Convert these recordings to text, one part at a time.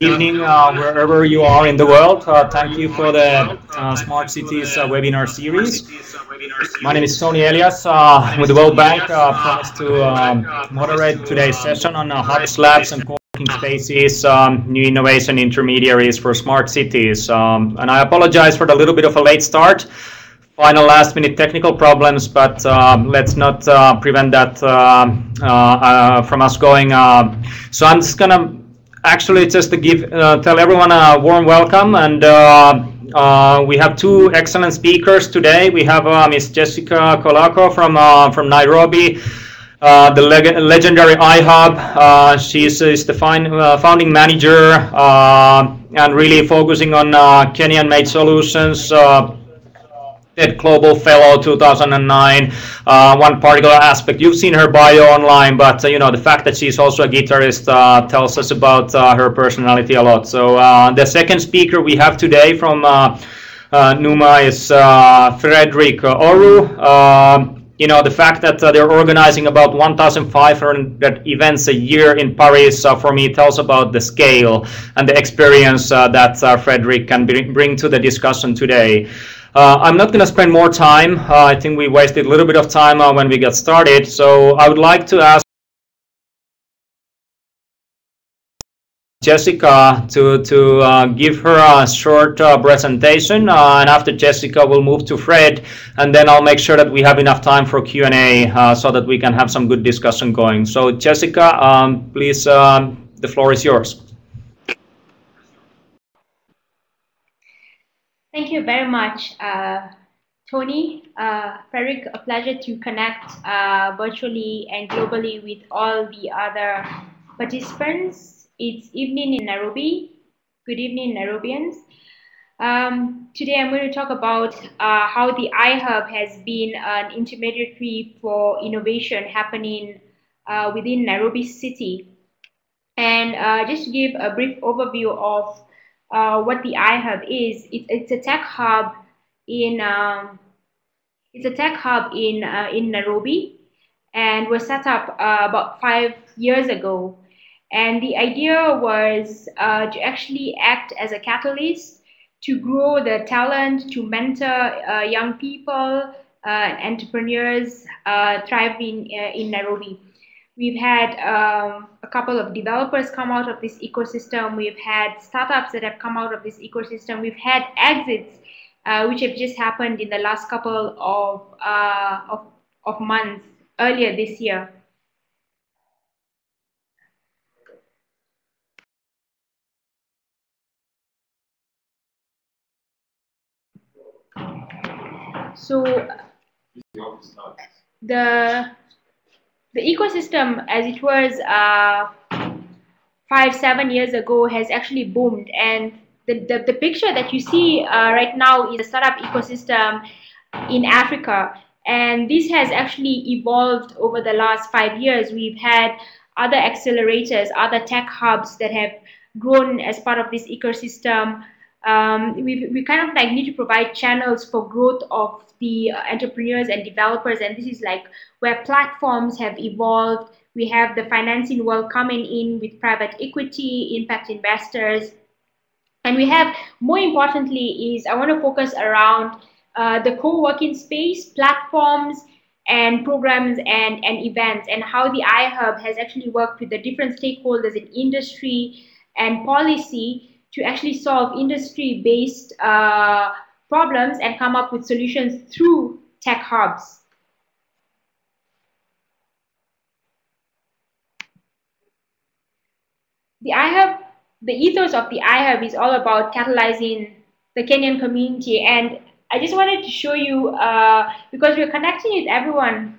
Evening, wherever you are in the world. Thank you for the Smart Cities webinar series. My name is Tony Elias with the World Bank. Promised to moderate today's session on hubs, labs, and co-working spaces, new innovation intermediaries for smart cities. And I apologize for the little bit of a late start. Final last-minute technical problems, but let's not prevent that from us going. So I'm just gonna actually just to give tell everyone a warm welcome, and we have two excellent speakers today. We have Miss Jessica Kolako from Nairobi, the legendary iHub. She's is the founding manager and really focusing on Kenyan-made solutions. Global Fellow 2009. One particular aspect, you've seen her bio online, but you know, the fact that she's also a guitarist tells us about her personality a lot. So the second speaker we have today from Numa is Frederick Oru. You know, the fact that they're organizing about 1,500 events a year in Paris, for me, tells about the scale and the experience that Frederick can bring to the discussion today. I'm not going to spend more time. I think we wasted a little bit of time when we got started. So I would like to ask Jessica to give her a short presentation, and after Jessica, we'll move to Fred, and then I'll make sure that we have enough time for Q&A so that we can have some good discussion going. So Jessica, please, the floor is yours. Thank you very much, Tony. Frederick, a pleasure to connect virtually and globally with all the other participants. It's evening in Nairobi. Good evening, Nairobians. Today I'm going to talk about how the iHub has been an intermediary for innovation happening within Nairobi City. And just to give a brief overview of what the iHub is, it's a tech hub in in Nairobi, and was set up about 5 years ago. And the idea was to actually act as a catalyst to grow the talent, to mentor young people, entrepreneurs thriving in Nairobi. We've had a couple of developers come out of this ecosystem. We've had startups that have come out of this ecosystem. We've had exits which have just happened in the last couple of months earlier this year. So the ecosystem as it was 5-7 years ago has actually boomed, and the picture that you see right now is a startup ecosystem in Africa, and this has actually evolved over the last 5 years. We've had other accelerators, other tech hubs that have grown as part of this ecosystem. We kind of like need to provide channels for growth of the entrepreneurs and developers, and this is like where platforms have evolved. We have the financing world coming in with private equity, impact investors, and we have, more importantly, is I want to focus around the co-working space, platforms, and programs and events, and how the iHub has actually worked with the different stakeholders in industry and policy to actually solve industry-based problems and come up with solutions through tech hubs. The iHub, the ethos of the iHub is all about catalyzing the Kenyan community, and I just wanted to show you because we're connecting with everyone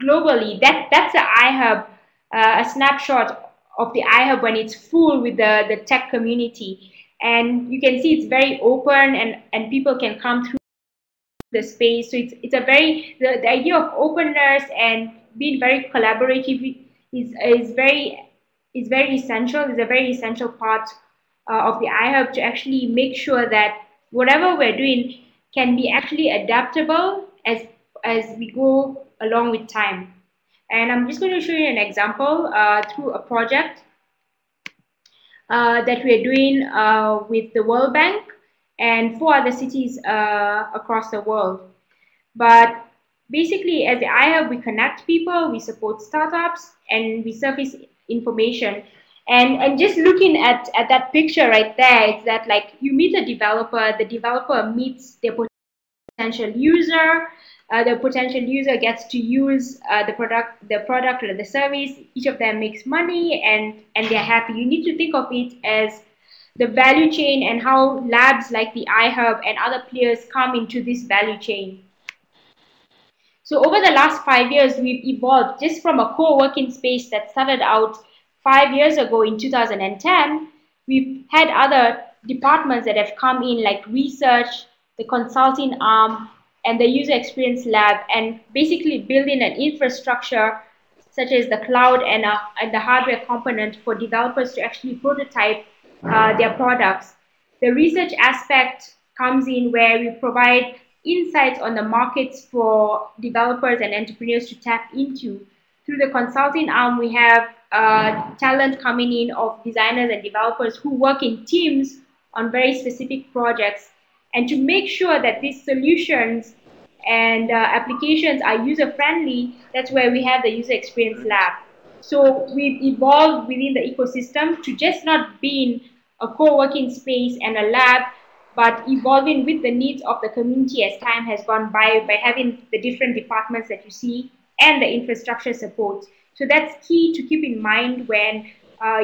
globally. That's the iHub, a snapshot of the iHub when it's full with the tech community, and you can see it's very open, and people can come through the space. So it's a very the idea of openness and being very collaborative is very essential. Is a very essential part of the iHub to actually make sure that whatever we're doing can be actually adaptable as we go along with time. And I'm just going to show you an example through a project. that we are doing with the World Bank and 4 other cities across the world. But basically, as the iHub, we connect people, we support startups, and we surface information. And just looking at that picture right there, it's that like you meet a developer, the developer meets their potential user. The potential user gets to use the product or the service. Each of them makes money, and they're happy. You need to think of it as the value chain and how labs like the iHub and other players come into this value chain. So over the last 5 years, we've evolved just from a co-working space that started out 5 years ago in 2010. We've had other departments that have come in, like research, the consulting arm, and the user experience lab, and basically building an infrastructure such as the cloud and the hardware component for developers to actually prototype their products. The research aspect comes in where we provide insights on the markets for developers and entrepreneurs to tap into. Through the consulting arm, we have talent coming in of designers and developers who work in teams on very specific projects. And to make sure that these solutions and applications are user-friendly, that's where we have the user experience lab. So we've evolved within the ecosystem to just not being a co-working space and a lab, but evolving with the needs of the community as time has gone by having the different departments that you see and the infrastructure support. So that's key to keep in mind when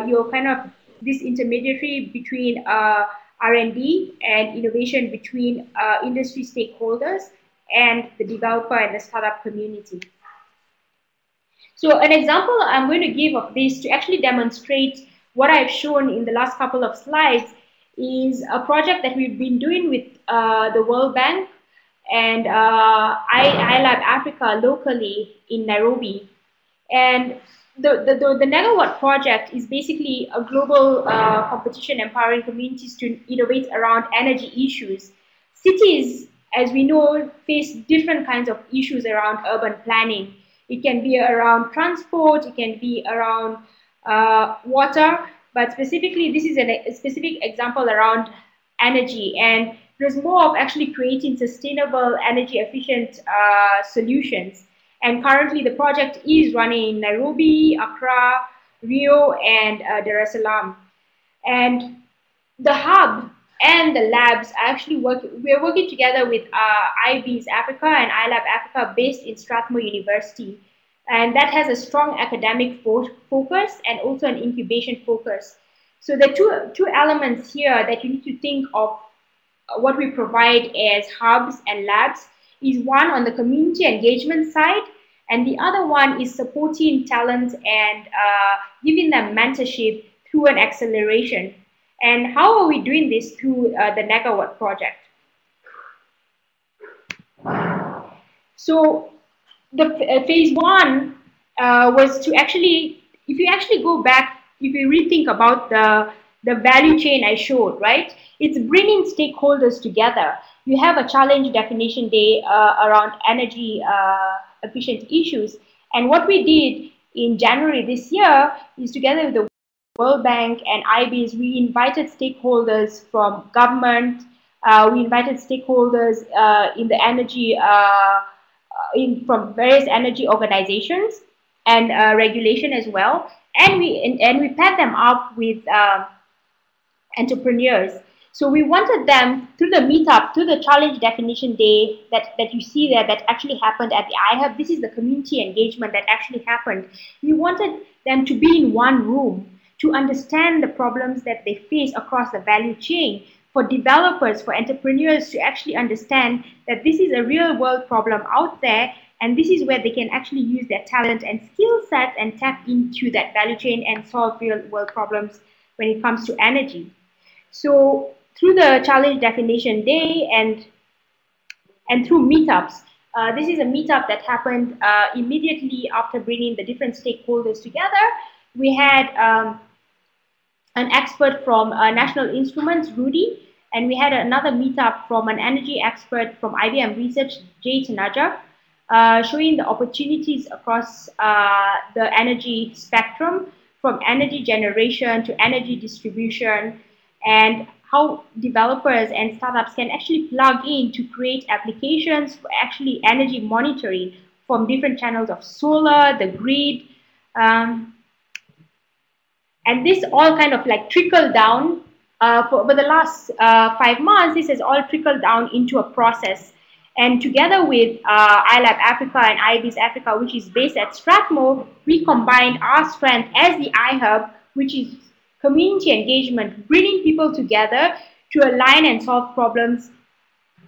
you're kind of this intermediary between R&D and innovation between industry stakeholders and the developer and the startup community. So an example I'm going to give of this to actually demonstrate what I've shown in the last couple of slides is a project that we've been doing with the World Bank and iLab Africa locally in Nairobi. And the Negawatt project is basically a global competition empowering communities to innovate around energy issues. Cities, as we know, face different kinds of issues around urban planning. It can be around transport, it can be around water, but specifically, this is a specific example around energy. And there's more of actually creating sustainable, energy efficient solutions. And currently, the project is running in Nairobi, Accra, Rio, and Dar es Salaam. And the hub and the labs are actually we're working together with IB's Africa and iLab Africa based in Strathmore University. And that has a strong academic focus and also an incubation focus. So the two elements here that you need to think of what we provide as hubs and labs is one on the community engagement side, and the other one is supporting talent and giving them mentorship through an acceleration. And how are we doing this through the Negawatt project? So the phase one was to actually, if you actually go back, if you rethink about the value chain I showed, right? It's bringing stakeholders together. You have a challenge definition day around energy efficient issues. And what we did in January this year is together with the World Bank and IBs, we invited stakeholders from government, we invited stakeholders in the energy, from various energy organizations and regulation as well. And we paired them up with entrepreneurs. So we wanted them through the meetup, through the challenge definition day that you see there that actually happened at the iHub. This is the community engagement that actually happened. We wanted them to be in one room to understand the problems that they face across the value chain, for developers, for entrepreneurs to actually understand that this is a real world problem out there, and this is where they can actually use their talent and skill sets and tap into that value chain and solve real world problems when it comes to energy. So through the challenge definition day and through meetups, this is a meetup that happened immediately after bringing the different stakeholders together. We had an expert from National Instruments, Rudy, and we had another meetup from an energy expert from IBM Research, Jay Tanaja, showing the opportunities across the energy spectrum from energy generation to energy distribution, and how developers and startups can actually plug in to create applications for actually energy monitoring from different channels of solar, the grid, um, and this all kind of like trickle down for over the last 5 months. This has all trickled down into a process. And together with iLab Africa and IBIS Africa, which is based at Strathmore, we combined our strength as the iHub, which is community engagement, bringing people together to align and solve problems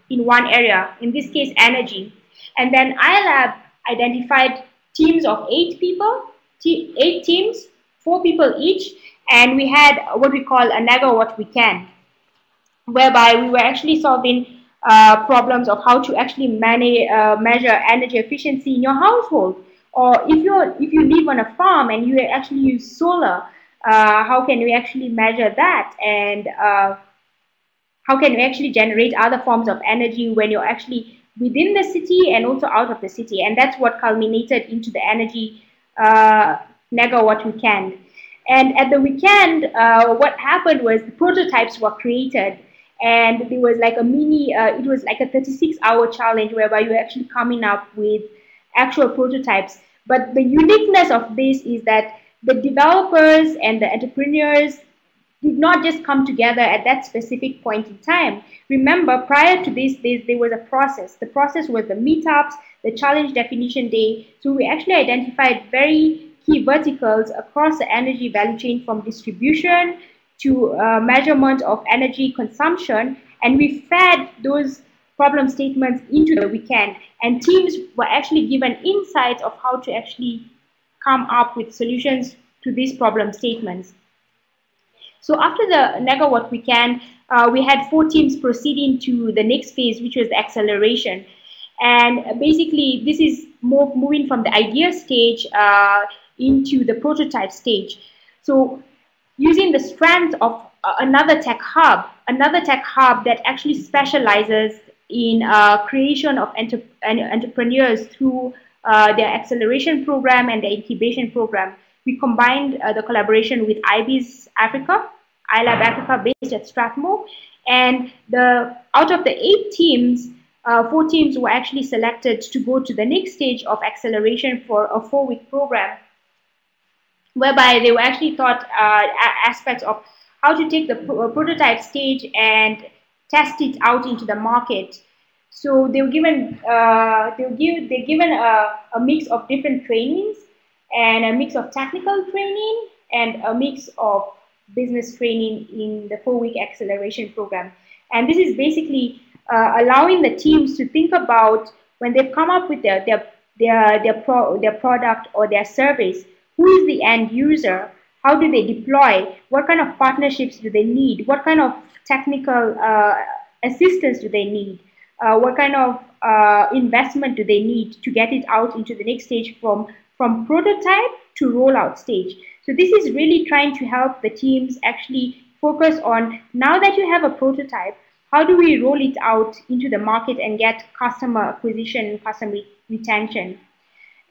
in one area, in this case, energy. And then iLab identified teams of 8 people, 8 teams, 4 people each, and we had what we call a Naga What We Can, whereby we were actually solving problems of how to actually measure energy efficiency in your household. Or if you live on a farm and you actually use solar, how can we actually measure that? And how can we actually generate other forms of energy when you're actually within the city and also out of the city? And that's what culminated into the energy Megawatt Weekend. And at the weekend, what happened was the prototypes were created, and there was like a mini, it was like a 36-hour challenge whereby you're actually coming up with actual prototypes. But the uniqueness of this is that the developers and the entrepreneurs did not just come together at that specific point in time. Remember, prior to this, there was a process. The process was the meetups, the challenge definition day. So we actually identified very key verticals across the energy value chain, from distribution to measurement of energy consumption. And we fed those problem statements into the weekend. And teams were actually given insights of how to actually come up with solutions to these problem statements. So after the Megawatt Weekend, we had 4 teams proceeding to the next phase, which was the acceleration. And basically, this is moving from the idea stage into the prototype stage. So using the strength of another tech hub that actually specializes in creation of entrepreneurs through their acceleration program and the incubation program. We combined the collaboration with IBIS Africa, iLab Africa, based at Strathmore, and out of the 8 teams, 4 teams were actually selected to go to the next stage of acceleration for a 4-week program, whereby they were actually taught aspects of how to take the prototype stage and test it out into the market. So they were given a mix of different trainings, and a mix of technical training and a mix of business training in the 4-week acceleration program. And this is basically allowing the teams to think about, when they've come up with their product or their service, who is the end user? How do they deploy? What kind of partnerships do they need? What kind of technical assistance do they need? What kind of investment do they need to get it out into the next stage, from prototype to rollout stage? So this is really trying to help the teams actually focus on, now that you have a prototype, how do we roll it out into the market and get customer acquisition and customer retention?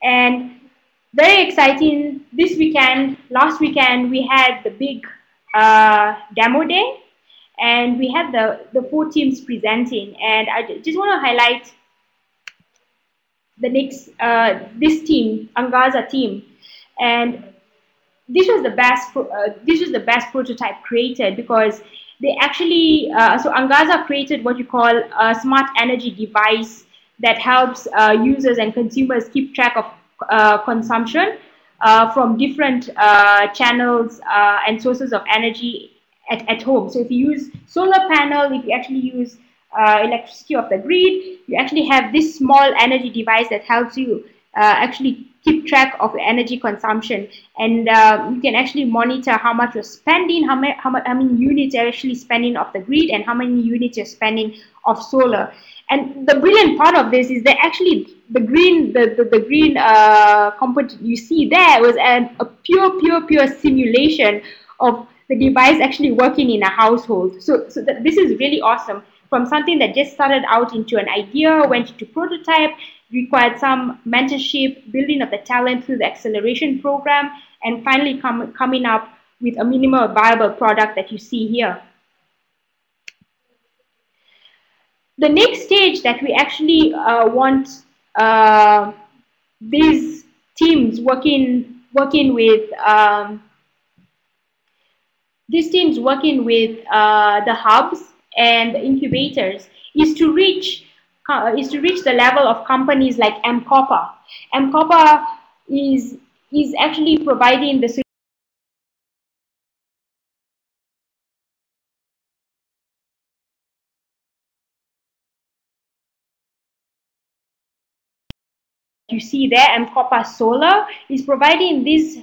And very exciting, last weekend, we had the big demo day, and we had the 4 teams presenting. And I just want to highlight the next, this team, Angaza team. And this was the best prototype created, because they actually, so Angaza created what you call a smart energy device that helps users and consumers keep track of consumption from different channels and sources of energy at home. So if you use solar panel, if you actually use electricity of the grid, you actually have this small energy device that helps you actually keep track of energy consumption, and you can actually monitor how much you're spending, how many units you're actually spending off the grid, and how many units you're spending off solar. And the brilliant part of this is that actually the green component you see there was a pure simulation of the device actually working in a household. So this is really awesome. From something that just started out into an idea, went into prototype, required some mentorship, building of the talent through the acceleration program, and finally coming up with a minimal viable product that you see here. The next stage that we actually want these teams working with the hubs and the incubators is to reach the level of companies like M-Copper. M-Copper is actually providing the you see there, M-Copper Solar is providing these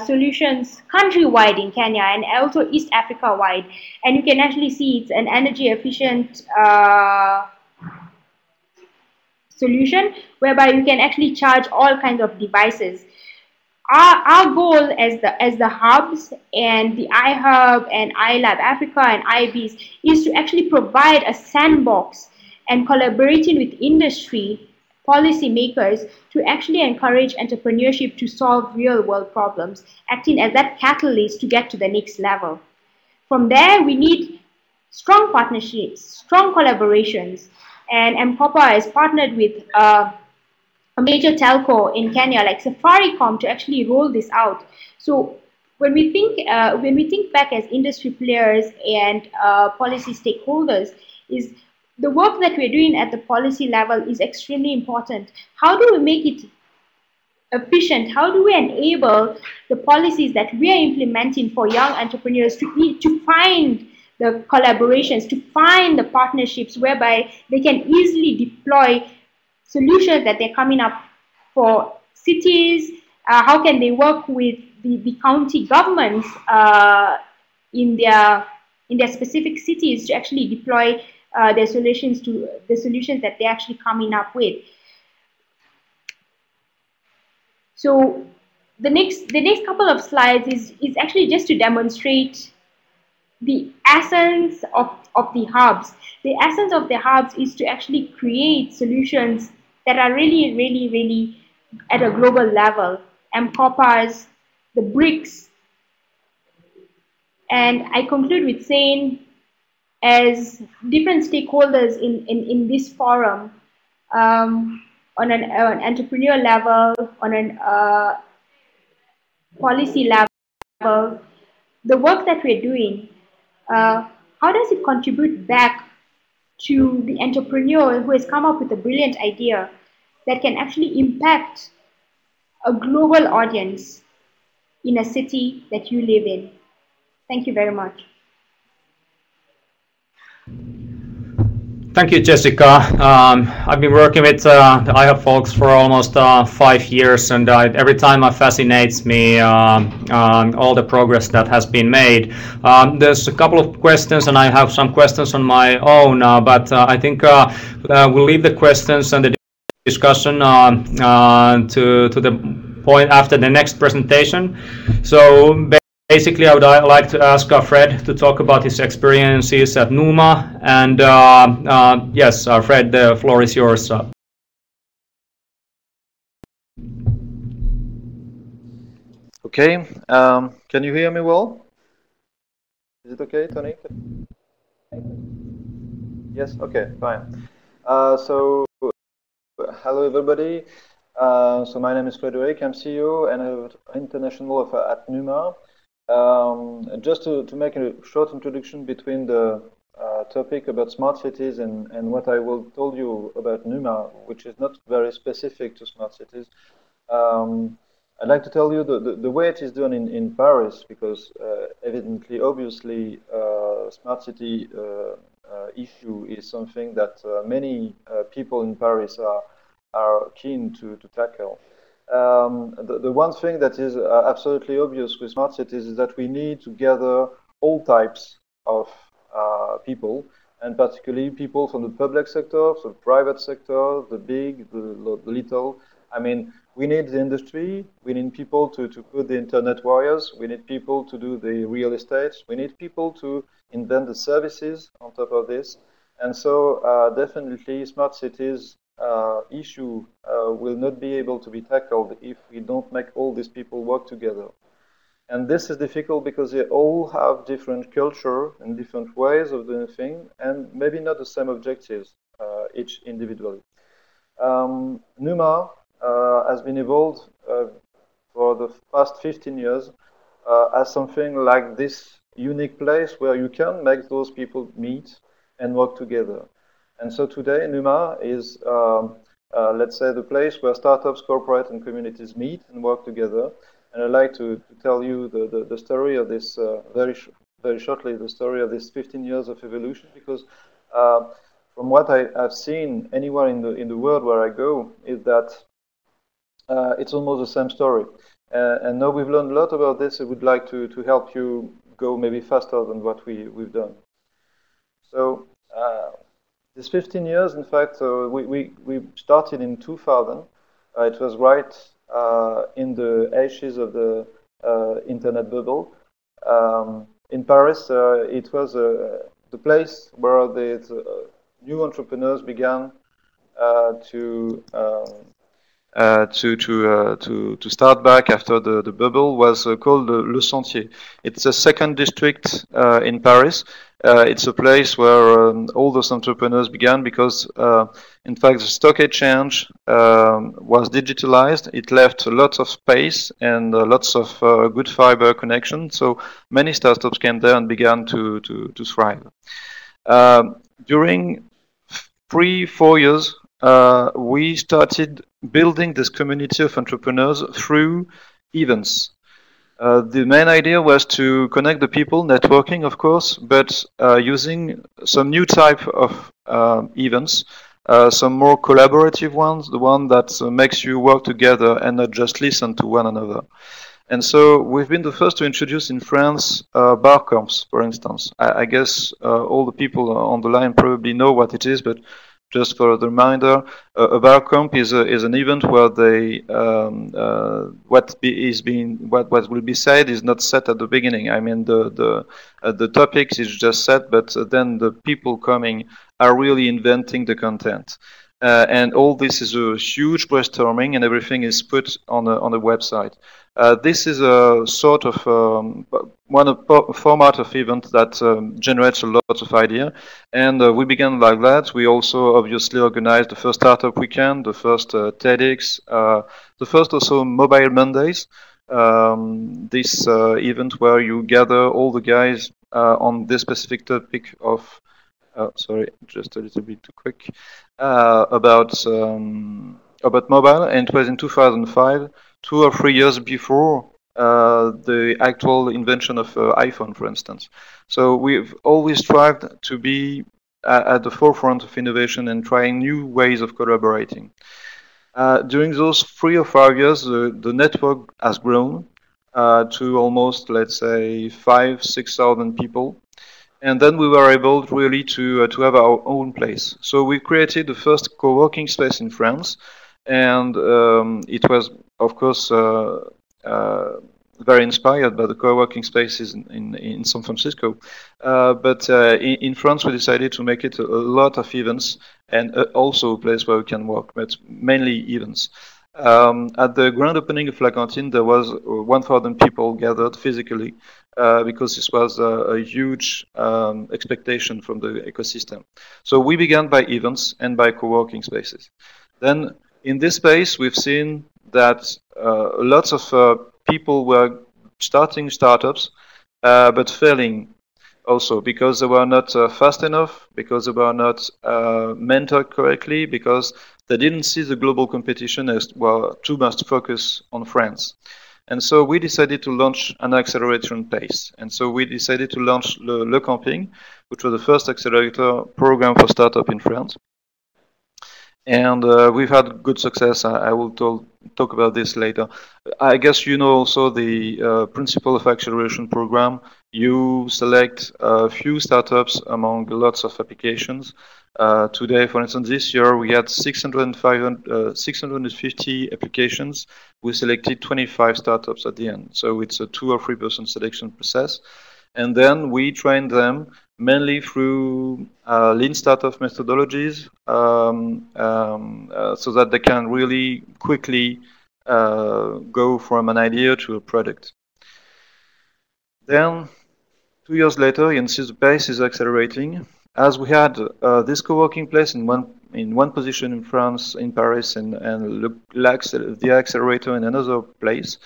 solutions countrywide in Kenya and also East Africa wide. And you can actually see it's an energy efficient solution whereby you can actually charge all kinds of devices. Our goal as the hubs and the iHub and iLab Africa and IBs is to actually provide a sandbox and collaborating with industry policymakers to actually encourage entrepreneurship to solve real world problems, acting as that catalyst to get to the next level. From there, we need strong partnerships, strong collaborations, and M-Copper has partnered with a major telco in Kenya like Safaricom to actually roll this out. So when we think back as industry players and policy stakeholders, is the work that we're doing at the policy level is extremely important. How do we make it efficient? How do we enable the policies that we are implementing for young entrepreneurs to find the collaborations, to find the partnerships whereby they can easily deploy solutions that they're coming up for cities? How can they work with the county governments in their specific cities to actually deploy their solutions to the solutions that they're actually coming up with? So the next couple of slides is actually just to demonstrate the essence of the hubs. The essence of the hubs is to actually create solutions that are really at a global level. M-Coppers, the BRICS, and I conclude with saying, as different stakeholders in this forum, on an entrepreneurial level, on an policy level, the work that we're doing, how does it contribute back to the entrepreneur who has come up with a brilliant idea that can actually impact a global audience in a city that you live in? Thank you very much. Thank you, Jessica. I've been working with the iHub folks for almost 5 years, and every time it fascinates me all the progress that has been made. There's a couple of questions, and I have some questions on my own, but I think we'll leave the questions and the discussion to the point after the next presentation. So basically, I would like to ask Fred to talk about his experiences at Numa, and yes, Fred, the floor is yours. Okay, can you hear me well? Is it okay, Tony? Yes, okay, fine. So, hello everybody. So my name is Frederic, I'm CEO and international at Numa. Just to make a short introduction between the topic about smart cities and what I will tell you about Numa, which is not very specific to smart cities. I'd like to tell you the way it is done in Paris, because evidently, obviously, smart city issue is something that many people in Paris are keen to tackle. The one thing that is absolutely obvious with smart cities is that we need to gather all types of people, and particularly people from the public sector, so the private sector, the big, the little. I mean, we need the industry, we need people to put the internet wires, we need people to do the real estate, we need people to invent the services on top of this. And so definitely smart cities issue will not be able to be tackled if we don't make all these people work together. And this is difficult because they all have different culture and different ways of doing things, and maybe not the same objectives, each individually. NUMA has been evolved for the past 15 years as something like this unique place where you can make those people meet and work together. And so today, NUMA is, let's say, the place where startups, corporate, and communities meet and work together. And I'd like to tell you the story of this, very shortly, the story of this 15 years of evolution, because from what I've seen anywhere in the world where I go, is that it's almost the same story. And now we've learned a lot about this. I would like to help you go maybe faster than what we've done. So this 15 years, in fact, we started in 2000. It was right in the ashes of the internet bubble. In Paris, it was the place where the new entrepreneurs began to start back after the bubble was called Le Sentier. It's a second district in Paris. It's a place where all those entrepreneurs began because, in fact, the stock exchange was digitalized. It left lots of space and lots of good fiber connection. So many startups came there and began to thrive. During 3-4 years, we started building this community of entrepreneurs through events. The main idea was to connect the people, networking, of course, but using some new type of events, some more collaborative ones, the one that makes you work together and not just listen to one another. And so we've been the first to introduce in France bar camps, for instance. I guess all the people on the line probably know what it is, but just for the reminder, a bar camp is an event where they what will be said is not set at the beginning. I mean the topics is just set, but then the people coming are really inventing the content. And all this is a huge brainstorming, and everything is put on a website. This is a sort of format of event that generates a lot of idea, and we began like that. We also obviously organized the first startup weekend, the first TEDx, the first also Mobile Mondays. This event where you gather all the guys on this specific topic of. Sorry, just a little bit too quick. About mobile, and it was in 2005, 2 or 3 years before the actual invention of iPhone, for instance. So we've always strived to be at the forefront of innovation and trying new ways of collaborating. During those 3 or 4 years, the network has grown to almost, let's say, 5,000-6,000 people. And then we were able really to have our own place. So we created the first co-working space in France, and it was, of course, very inspired by the co-working spaces in San Francisco. But in France, we decided to make it a lot of events and also a place where we can work, but mainly events. At the grand opening of La Cantine, there was 1,000 people gathered physically because this was a huge expectation from the ecosystem. So we began by events and by co-working spaces. Then in this space, we've seen that lots of people were starting startups, but failing also because they were not fast enough, because they were not mentored correctly, because they didn't see the global competition as well, too much focus on France. And so we decided to launch an acceleration pace. And so we decided to launch Le Camping, which was the first accelerator program for startup in France. And we've had good success. I will talk about this later. I guess you know also the principle of acceleration program. You select a few startups among lots of applications. Today, for instance, this year we had 650 applications. We selected 25 startups at the end. So it's a 2 or 3% selection process. And then we train them mainly through lean startup methodologies so that they can really quickly go from an idea to a product. Then 2 years later, you can see the pace is accelerating. As we had this co-working place in one position in France, in Paris, and the accelerator in another place,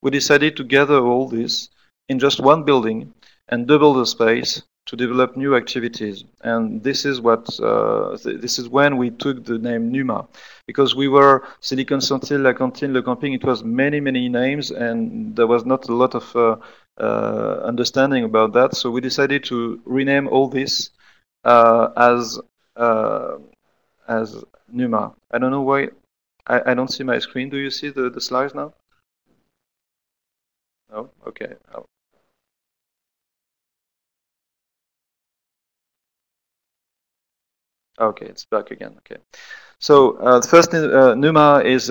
we decided to gather all this in just one building and double the space to develop new activities. And this is this is when we took the name NUMA, because we were Silicon Sentinel, La Cantine, Le Camping. It was many names, and there was not a lot of understanding about that. So we decided to rename all this uh, as uh, as NUMA. I don't know why I don't see my screen. Do you see the slides now? No? Okay. Oh. Okay, it's back again. Okay. So the first NUMA is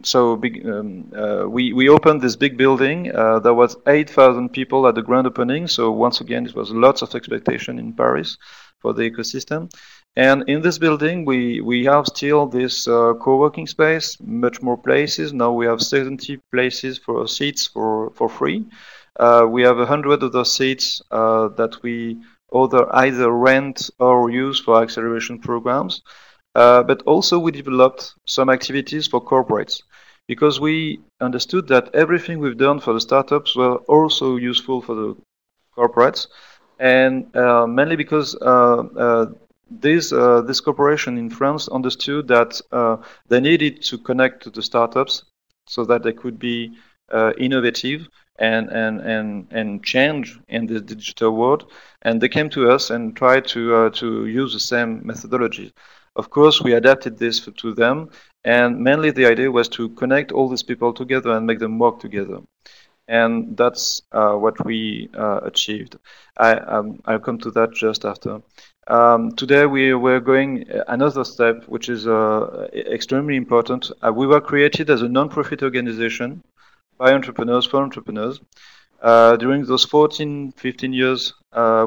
so big. We opened this big building. There was 8,000 people at the grand opening. So once again, it was lots of expectation in Paris for the ecosystem. And in this building, we have still this co-working space, much more places. Now we have 70 places for seats for free. We have 100 of those seats that we either rent or use for acceleration programs. But also we developed some activities for corporates, because we understood that everything we've done for the startups were also useful for the corporates, and mainly because this corporation in France understood that they needed to connect to the startups so that they could be innovative and change in the digital world. And they came to us and tried to use the same methodology. Of course, we adapted this to them, and mainly the idea was to connect all these people together and make them work together. And that's what we achieved. I'll come to that just after. Today we're going another step, which is extremely important. We were created as a non-profit organization by entrepreneurs for entrepreneurs. During those 14, 15 years,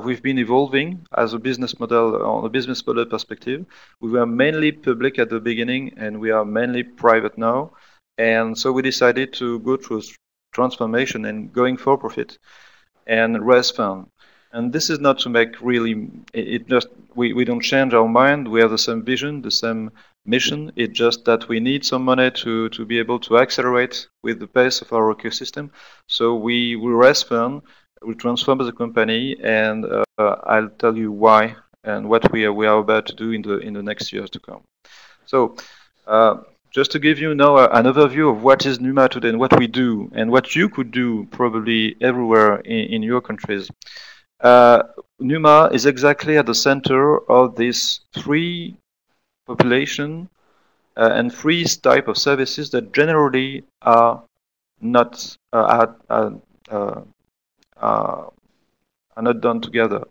we've been evolving as a business model, on a business model perspective. We were mainly public at the beginning, and we are mainly private now. And so we decided to go through a transformation and going for profit and raise fund. And this is not to make really, it just, we don't change our mind. We have the same vision, the same mission. It's just that we need some money to be able to accelerate with the pace of our ecosystem. So we raise fund, we transform the company, and I'll tell you why and what we are about to do in the next years to come. So just to give you now an overview of what is NUMA today and what we do and what you could do probably everywhere in your countries. NUMA is exactly at the center of these three population and three type of services that generally are not not done together.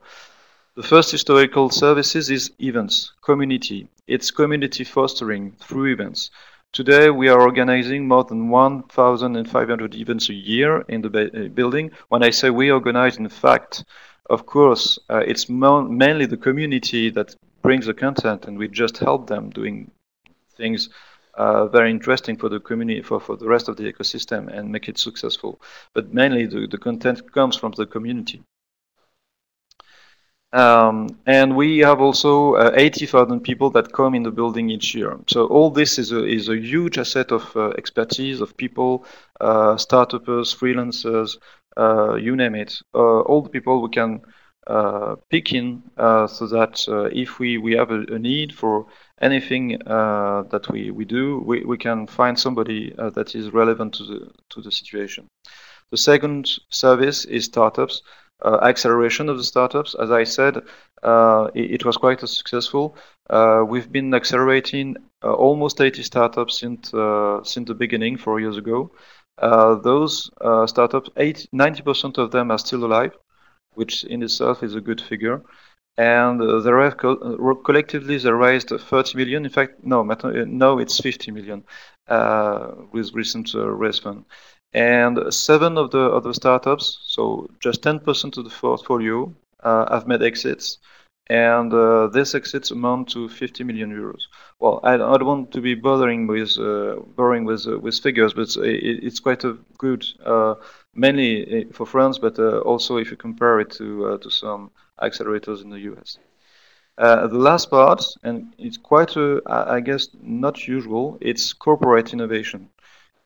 The first historical services is events, community. It's community fostering through events. Today we are organizing more than 1,500 events a year in the building. When I say we organize, in fact, of course, it's mainly the community that brings the content, and we just help them doing things very interesting for the community, for the rest of the ecosystem, and make it successful. But mainly the content comes from the community. And we have also 80,000 people that come in the building each year. So all this is a huge asset of expertise of people, startups, freelancers, you name it. All the people we can pick in so that if we have a need for anything that we do, we can find somebody that is relevant to the situation. The second service is startups. Acceleration of the startups. As I said, it was quite successful. We've been accelerating almost 80 startups since the beginning 4 years ago. Those startups, 90% of them are still alive, which in itself is a good figure. And collectively they raised 30 million. In fact, no, it's 50 million with recent raise fund. And 7 of the startups, so just 10% of the portfolio, have made exits, and these exits amount to 50 million euros. Well, I don't want to be boring with figures, but it's quite a good mainly for France, but also if you compare it to some accelerators in the US. The last part, and it's quite, I guess, not usual, it's corporate innovation.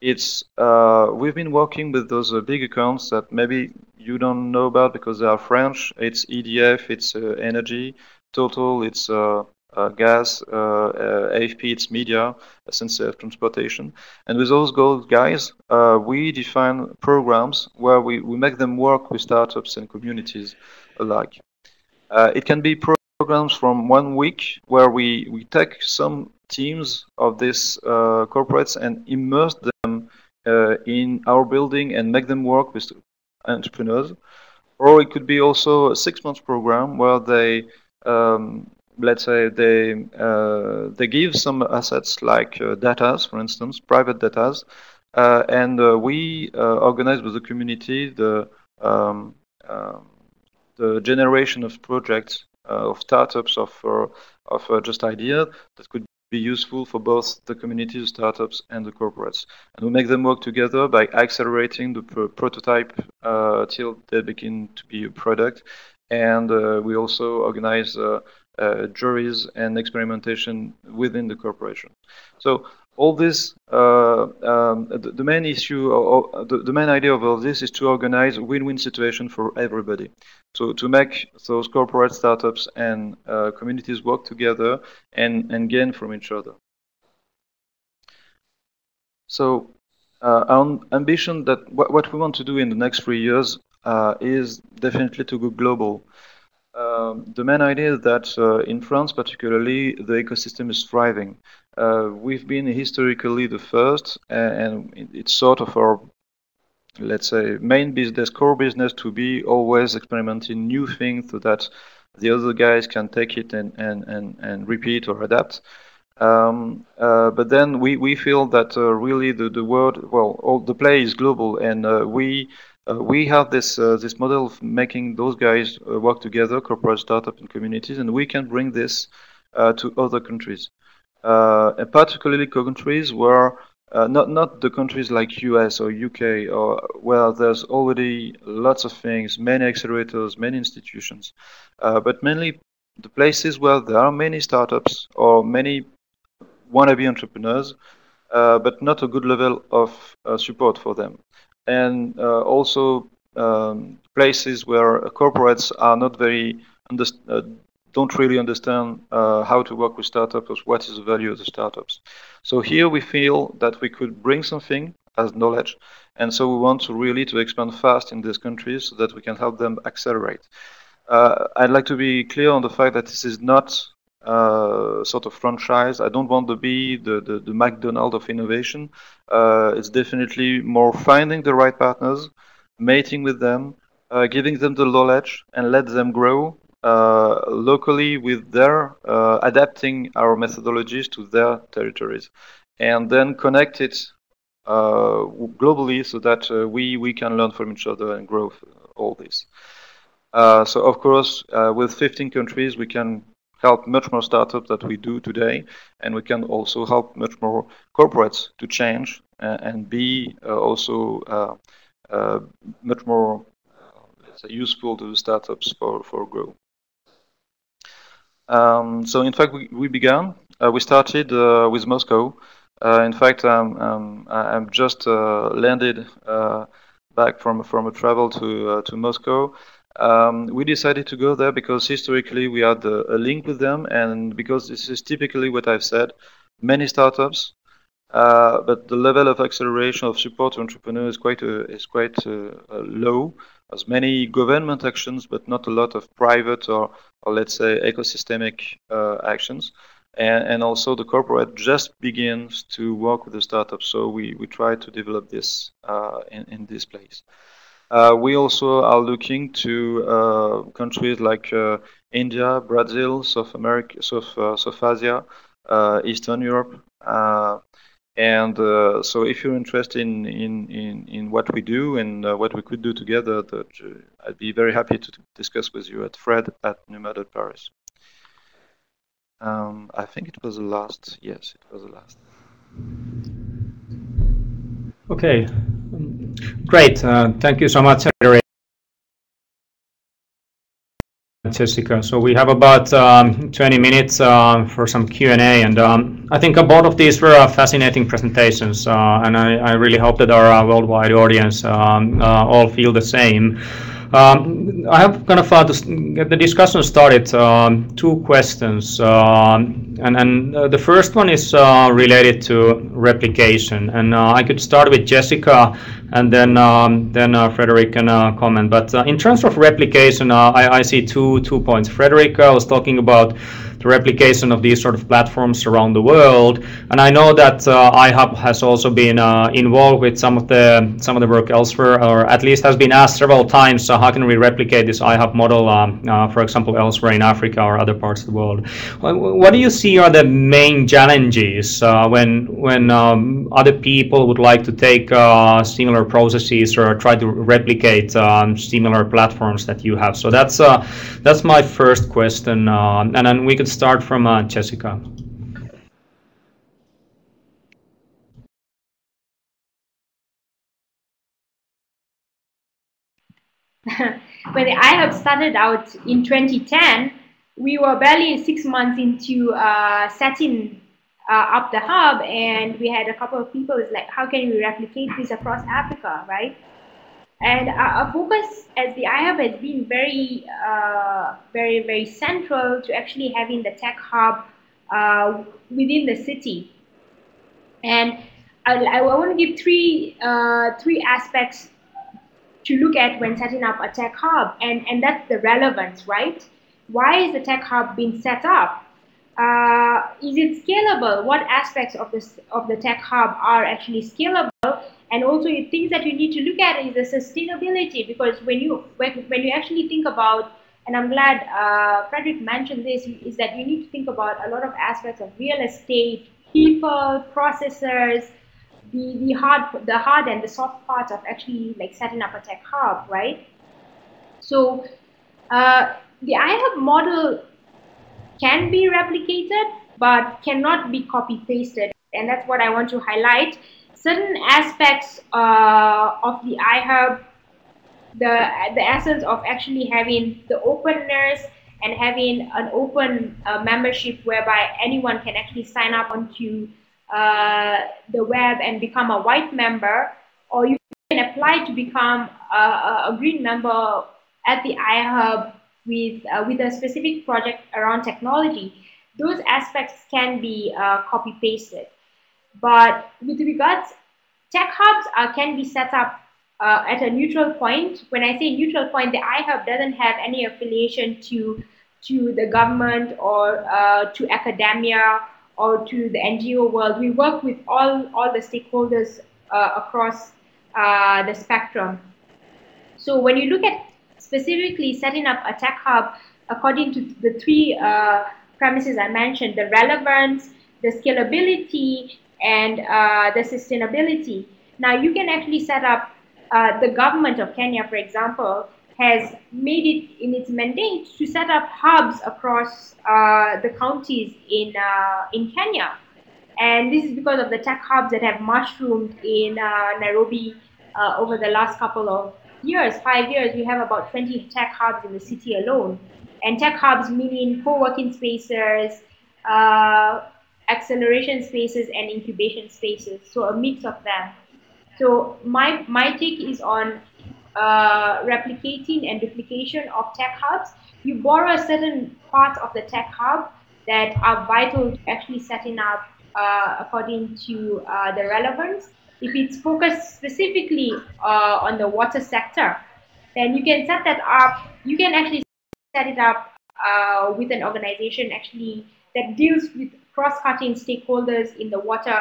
It's we've been working with those big accounts that maybe you don't know about because they are French. It's EDF, it's energy, Total, it's gas, AFP, it's media, SNCF, transportation. And with those guys, we define programs where we make them work with startups and communities alike. It can be programs from 1 week where we take some teams of these corporates and immerse them in our building and make them work with entrepreneurs. Or it could be also a 6 month program where they, let's say, they give some assets like datas, for instance, private datas, and we organize with the community um, uh, the generation of projects of startups of just ideas that could be useful for both the community, the startups, and the corporates. And we make them work together by accelerating the prototype till they begin to be a product. And we also organize juries and experimentation within the corporation. So all this, the main issue, or the main idea of all this is to organize a win-win situation for everybody. To make those corporate startups and communities work together and gain from each other. So our ambition that what we want to do in the next 3 years is definitely to go global. The main idea is that in France particularly, the ecosystem is thriving. We've been historically the first, and it's sort of our, let's say, main business, core business, to be always experimenting new things so that the other guys can take it and repeat or adapt. But then we feel that really the world, well, all the play is global, and we have this model of making those guys work together, corporate, startup, and communities, and we can bring this to other countries, and particularly countries where not the countries like US or UK, or where there's already lots of things, many accelerators, many institutions, but mainly the places where there are many startups or many wannabe entrepreneurs, but not a good level of support for them. And also places where corporates are not very don't really understand how to work with startups, or what is the value of the startups. So here we feel that we could bring something as knowledge, and so we want to really to expand fast in these countries so that we can help them accelerate. I'd like to be clear on the fact that this is not sort of franchise. I don't want to be the McDonald's of innovation. It's definitely more finding the right partners, mating with them, giving them the knowledge, and let them grow locally with their adapting our methodologies to their territories, and then connect it globally so that we can learn from each other and grow all this. So of course, with 15 countries, we can help much more startups that we do today, and we can also help much more corporates to change and be also much more, let's say, useful to the startups for growth. So in fact, we began. We started with Moscow. In fact, I'm just landed back from a travel to Moscow. We decided to go there because historically we had a link with them, and because this is typically what I've said, many startups, but the level of acceleration of support to entrepreneurs is quite low. There's many government actions, but not a lot of private or let's say ecosystemic actions. And also the corporate just begins to work with the startups. So we try to develop this in this place. We also are looking to countries like India, Brazil, South America, South Asia, Eastern Europe. And so if you're interested in what we do and what we could do together, I'd be very happy to discuss with you at fred@numa.paris. I think it was the last. Yes, it was the last. Okay. Great. Thank you so much, Frederick. Jessica. So we have about 20 minutes for some Q&A, and I think both of these were fascinating presentations, and I really hope that our worldwide audience all feel the same. I have kind of to get the discussion started. Two questions, and the first one is related to replication, and I could start with Jessica, and then Frederick can comment. But in terms of replication, I see two points. Frederick was talking about the replication of these sort of platforms around the world, and I know that iHub has also been involved with some of the work elsewhere, or at least has been asked several times, how can we replicate this iHub model, for example, elsewhere in Africa or other parts of the world. What do you see are the main challenges when other people would like to take similar processes or try to replicate similar platforms that you have? So that's my first question, and then we could start from Jessica. When the iHub started out in 2010, we were barely 6 months into setting up the hub, and we had a couple of people is like, how can we replicate this across Africa, right? And our focus as the iHub has been very central to actually having the tech hub within the city. And I want to give three aspects to look at when setting up a tech hub, and that's the relevance, right? Why is the tech hub being set up? Is it scalable? What aspects of the tech hub are actually scalable? And also, things that you need to look at is the sustainability, because when you actually think about, and I'm glad Frederick mentioned this, is that you need to think about a lot of aspects of real estate, people, processors, the hard and the soft parts of actually like setting up a tech hub, right? So the iHub model can be replicated, but cannot be copy pasted, and that's what I want to highlight. Certain aspects of the iHub, the essence of actually having the openness and having an open membership whereby anyone can actually sign up onto the web and become a white member, or you can apply to become a green member at the iHub with a specific project around technology. Those aspects can be copy pasted. But with regards, tech hubs can be set up at a neutral point. When I say neutral point, the iHub doesn't have any affiliation to the government or to academia or to the NGO world. We work with all the stakeholders across the spectrum. So when you look at specifically setting up a tech hub, according to the three premises I mentioned, the relevance, the scalability, and the sustainability. Now you can actually set up, the government of Kenya, for example, has made it in its mandate to set up hubs across the counties in Kenya. And this is because of the tech hubs that have mushroomed in Nairobi over the last couple of years, 5 years. We have about 20 tech hubs in the city alone. And tech hubs meaning co-working spaces, acceleration spaces, and incubation spaces. So a mix of them. So my take is on replicating and duplication of tech hubs. You borrow a certain part of the tech hub that are vital to actually setting up according to the relevance. If it's focused specifically on the water sector, then you can set that up. You can actually set it up with an organization actually that deals with cross-cutting stakeholders in the water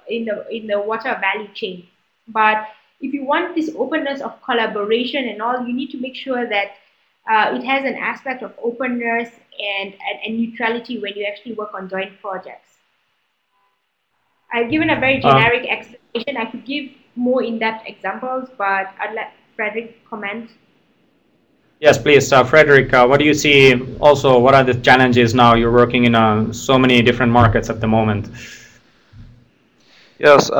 in the water value chain. But if you want this openness of collaboration and all, you need to make sure that it has an aspect of openness and neutrality when you actually work on joint projects. I've given a very generic explanation. I could give more in-depth examples, but I'd let Frederick comment. Yes, please, Frederick. What do you see? Also, what are the challenges now? You're working in so many different markets at the moment. Yes.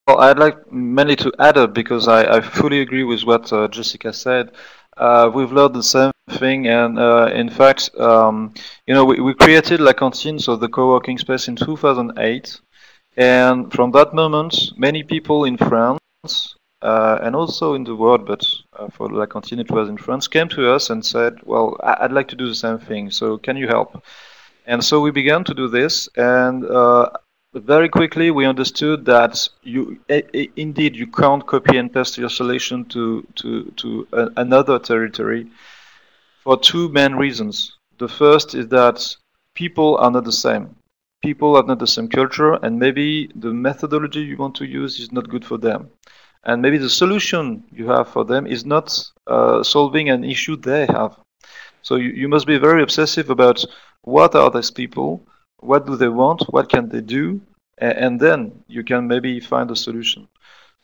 I'd like mainly to add up because I fully agree with what Jessica said. We've learned the same thing, and in fact, we created La Cantine, so the co-working space, in 2008, and from that moment, many people in France and also in the world, but for La Cantine it was in France, came to us and said, "Well, I'd like to do the same thing. So can you help?" And so we began to do this, and very quickly we understood that indeed you can't copy and paste your solution to another territory for two main reasons. The first is that people are not the same. People have not the same culture, and maybe the methodology you want to use is not good for them. And maybe the solution you have for them is not solving an issue they have. So you must be very obsessive about what are these people, what do they want, what can they do, and then you can maybe find a solution.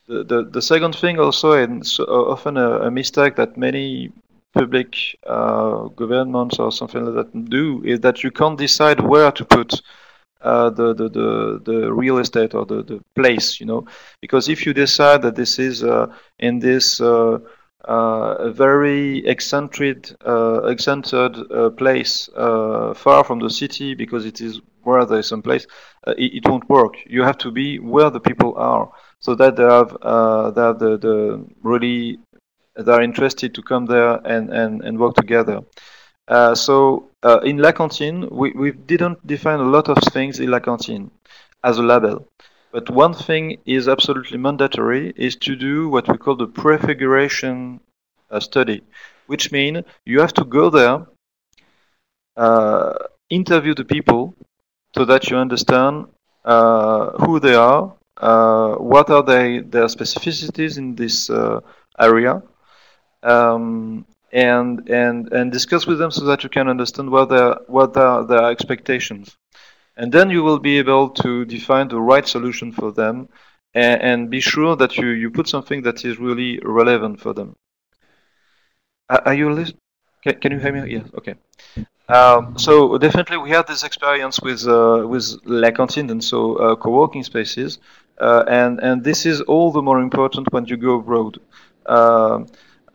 The second thing also, and so often a mistake that many public governments or something like that do, is that you can't decide where to put the real estate or the place, because if you decide that this is in this a very eccentric, place far from the city because it is where there is some place, it won't work. You have to be where the people are, so that they have the really they are interested to come there and work together. So in La Cantine, we didn't define a lot of things in La Cantine as a label. But one thing is absolutely mandatory, is to do what we call the prefiguration study, which means you have to go there, interview the people so that you understand who they are, what are their specificities in this area, and discuss with them so that you can understand what are their expectations. And then you will be able to define the right solution for them and be sure that you put something that is really relevant for them. Are you listening? Can you hear me? Yes. Okay. So definitely we had this experience with La Cantine and so co-working spaces, and this is all the more important when you go abroad.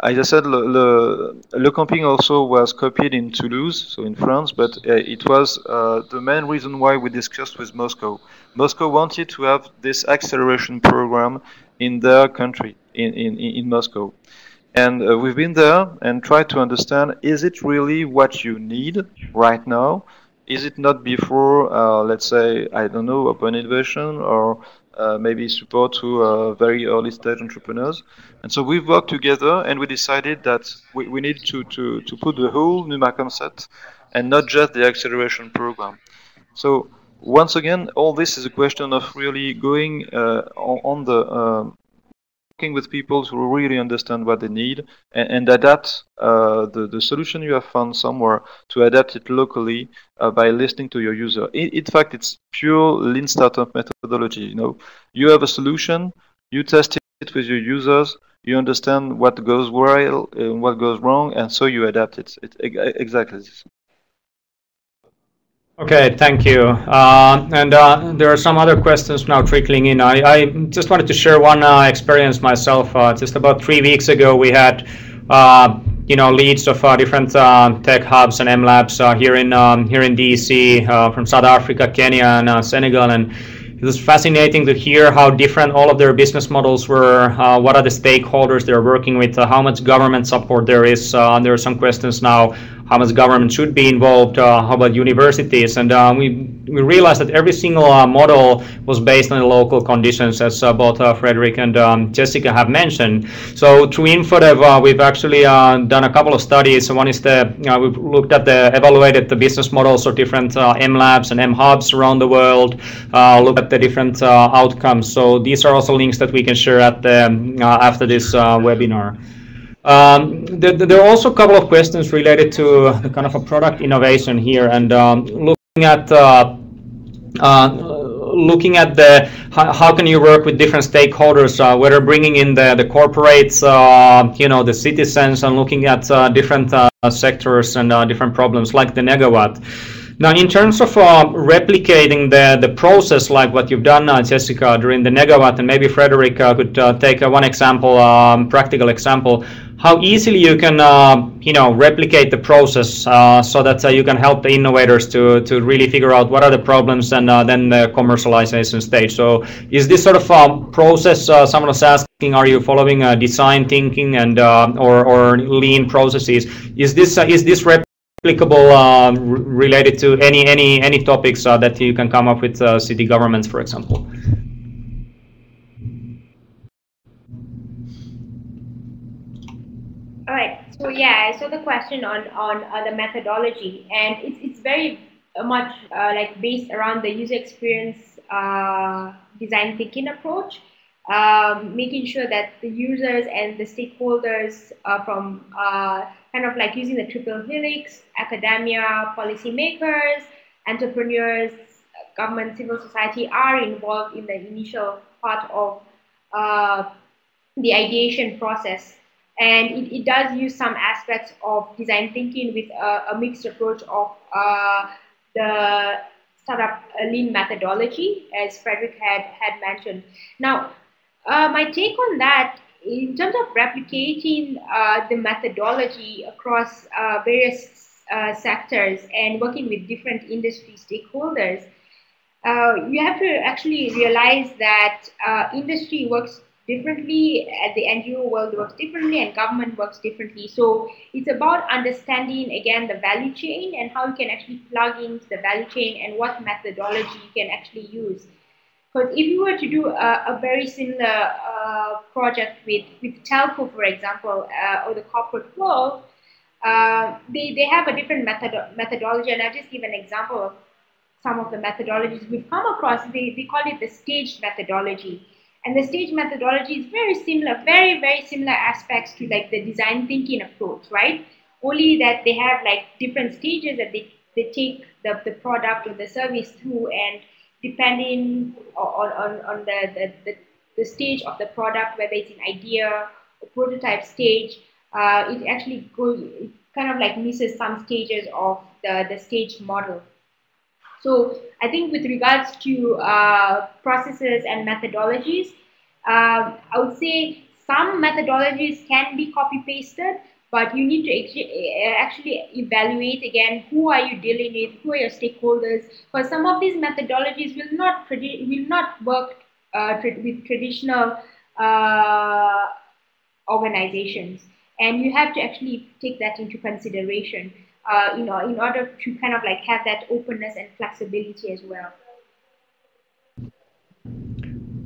As I said, Le Camping also was copied in Toulouse, so in France, but it was the main reason why we discussed with Moscow. Moscow wanted to have this acceleration program in their country, in Moscow. And we've been there and tried to understand, is it really what you need right now? Is it not before, let's say, I don't know, open innovation or maybe support to very early stage entrepreneurs? And so we've worked together and we decided that we need to put the whole NUMA concept and not just the acceleration program. So once again, all this is a question of really going on the working with people who really understand what they need and adapt the solution you have found somewhere to adapt it locally by listening to your user. In fact, it's pure lean startup methodology. You have a solution, you test it with your users, you understand what goes well and what goes wrong, and so you adapt it. Exactly this. Okay, thank you. And there are some other questions now trickling in. I just wanted to share one experience myself. Just about 3 weeks ago, we had leads of different tech hubs and M labs here in DC, from South Africa, Kenya, and Senegal, and it was fascinating to hear how different all of their business models were, what are the stakeholders they're working with, how much government support there is. There are some questions now, how much government should be involved, how about universities, and we realized that every single model was based on the local conditions, as both Frederick and Jessica have mentioned. So through InfoDev, we've actually done a couple of studies. So one is we've looked at evaluated the business models of different M labs and M hubs around the world, looked at the different outcomes. So these are also links that we can share at after this webinar. There are also a couple of questions related to the kind of a product innovation here, and looking at how can you work with different stakeholders, whether bringing in the corporates, the citizens, and looking at different sectors and different problems like the negawatt. Now, in terms of replicating the process, like what you've done, Jessica, during the Negawatt, and maybe Frederick could take one example, practical example, how easily you can, replicate the process so that you can help the innovators to really figure out what are the problems and then the commercialization stage. So, is this sort of process? Someone was asking, are you following design thinking and or lean processes? Is this applicable related to any topics that you can come up with city governments, for example? All right. So yeah, I saw the question on the methodology, and it's very much like based around the user experience design thinking approach, making sure that the users and the stakeholders from kind of like using the triple helix, academia, policymakers, entrepreneurs, government, civil society are involved in the initial part of uh, the ideation process. And it does use some aspects of design thinking with a mixed approach of the startup lean methodology, as Frederick had mentioned. Now, my take on that, in terms of replicating the methodology across various sectors and working with different industry stakeholders, you have to actually realize that industry works differently, the NGO world works differently, and government works differently. So it's about understanding again the value chain and how you can actually plug into the value chain and what methodology you can actually use. Because if you were to do a very similar project with telco, for example, or the corporate world, they have a different methodology, and I'll just give an example of some of the methodologies we've come across. They call it the staged methodology. And the stage methodology is very similar, very, very similar aspects to like the design thinking approach, right? Only that they have like different stages that they take the product or the service through, and depending on the stage of the product, whether it's an idea or prototype stage, it actually goes, it kind of like misses some stages of the stage model. So I think with regards to processes and methodologies, I would say some methodologies can be copy pasted, but you need to actually evaluate again who are you dealing with, who are your stakeholders. Because some of these methodologies will not work with traditional uh, organizations, and you have to actually take that into consideration, in order to kind of like have that openness and flexibility as well.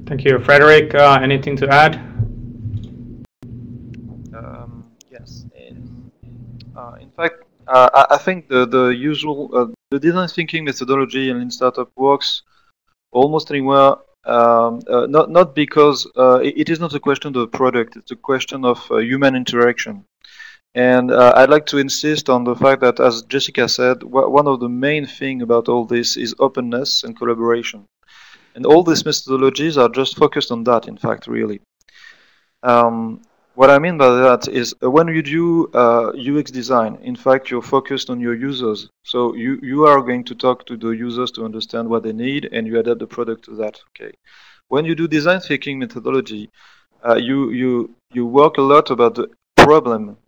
Thank you, Frederick. Anything to add? Yes. In fact, I think the usual the design thinking methodology in startup works almost anywhere. Not because it is not a question of the product; it's a question of human interaction. And I'd like to insist on the fact that, as Jessica said, one of the main thing about all this is openness and collaboration. And all these methodologies are just focused on that, in fact, really. What I mean by that is when you do UX design, in fact, you're focused on your users. So you are going to talk to the users to understand what they need, and you adapt the product to that. Okay. When you do design thinking methodology, you work a lot about the problem,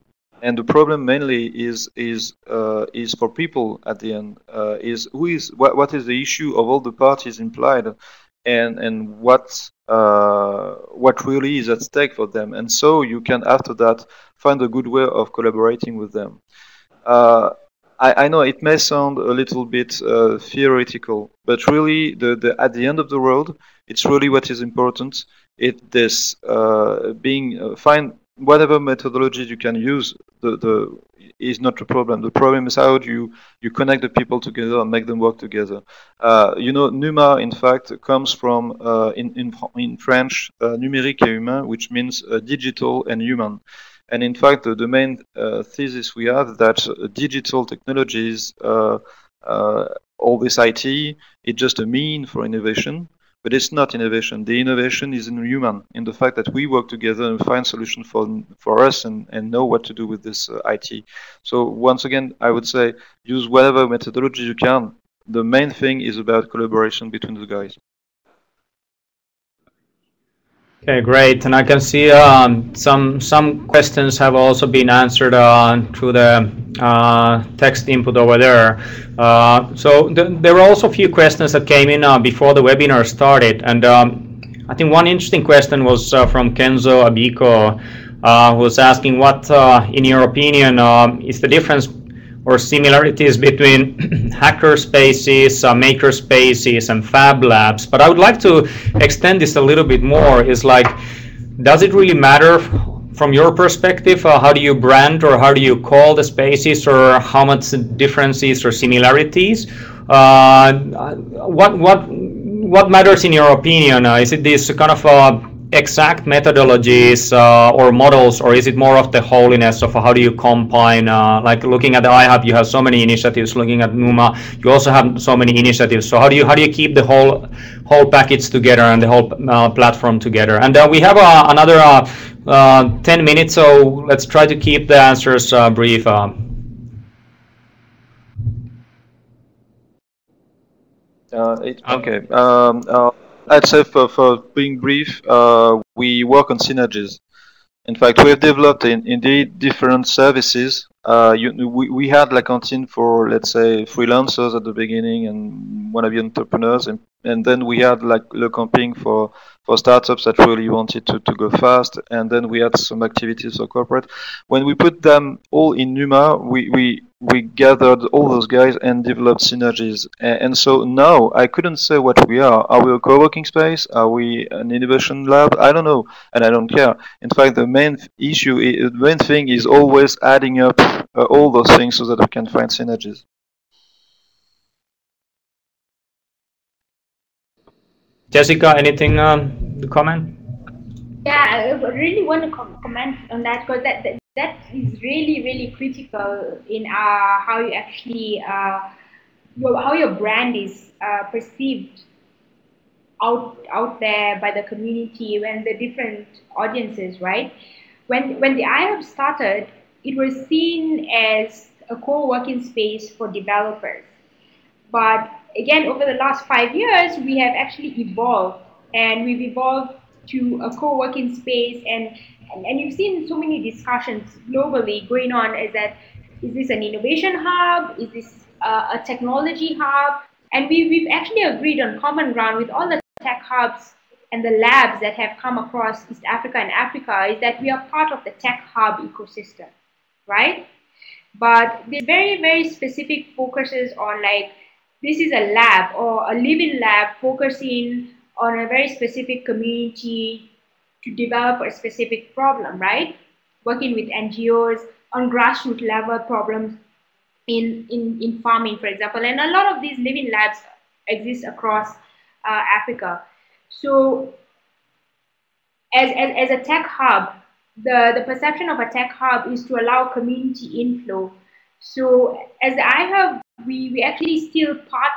and the problem mainly is for people at the end. Is who is what is the issue of all the parties implied, and what really is at stake for them, and so you can after that find a good way of collaborating with them. Uh, I know it may sound a little bit theoretical, but really, at the end of the road, it's really what is important. It this being find whatever methodologies you can use. The is not the problem. The problem is how do you connect the people together and make them work together. NUMA in fact comes from in French numérique et humain, which means digital and human. And in fact, the main thesis we have that digital technologies, all this IT, is just a mean for innovation, But it's not innovation. The innovation is in human, in the fact that we work together and find solutions for us and know what to do with this IT. So once again, I would say use whatever methodology you can. The main thing is about collaboration between the guys. Okay, great. And I can see some questions have also been answered through the text input over there. So there were also a few questions that came in before the webinar started. And I think one interesting question was from Kenzo Abiko, who was asking what, in your opinion, is the difference or similarities between hacker spaces, maker spaces, and fab labs. But I would like to extend this a little bit more. Is like, does it really matter from your perspective? How do you brand or how do you call the spaces, or how much differences or similarities? What matters in your opinion? Is it this kind of exact methodologies or models, or is it more of the holiness of how do you combine? Like looking at the iHub, you have so many initiatives. Looking at NUMA, you also have so many initiatives. So how do you keep the whole package together and the whole platform together? And we have another 10 minutes, so let's try to keep the answers brief. Okay. I'd say for being brief, we work on synergies. In fact, we have developed indeed different services. We had La Cantine for, let's say, freelancers at the beginning and wannabe entrepreneurs, and then we had like Le Camping for startups that really wanted to go fast, and then we had some activities for corporate. When we put them all in NUMA, we gathered all those guys and developed synergies. And so now I couldn't say what we are. Are we a co-working space? Are we an innovation lab? I don't know, and I don't care. In fact, the main thing is always adding up all those things so that we can find synergies. Jessica, anything to comment? Yeah, I really want to comment on that, because that is really critical in how you actually how your brand is perceived out there by the community and the different audiences, right? When the iHub started, it was seen as a co-working space for developers. But again, over the last 5 years, we have actually evolved, and we've evolved to a co-working space, and you've seen so many discussions globally going on. Is this an innovation hub? Is this a technology hub? And we've actually agreed on common ground with all the tech hubs and the labs that have come across East Africa and Africa, is that we are part of the tech hub ecosystem, right? But there's very specific focuses on, like, this is a lab or a living lab focusing on a very specific community to develop a specific problem, right? Working with NGOs on grassroots level problems in farming, for example. And a lot of these living labs exist across Africa. So as a tech hub, the perception of a tech hub is to allow community inflow. So as the iHub, we actually still part,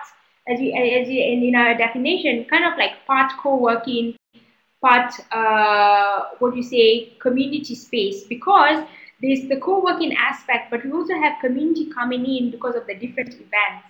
as in our definition, kind of like part co-working, part what you say, community space, because there's the co-working aspect, but we also have community coming in because of the different events.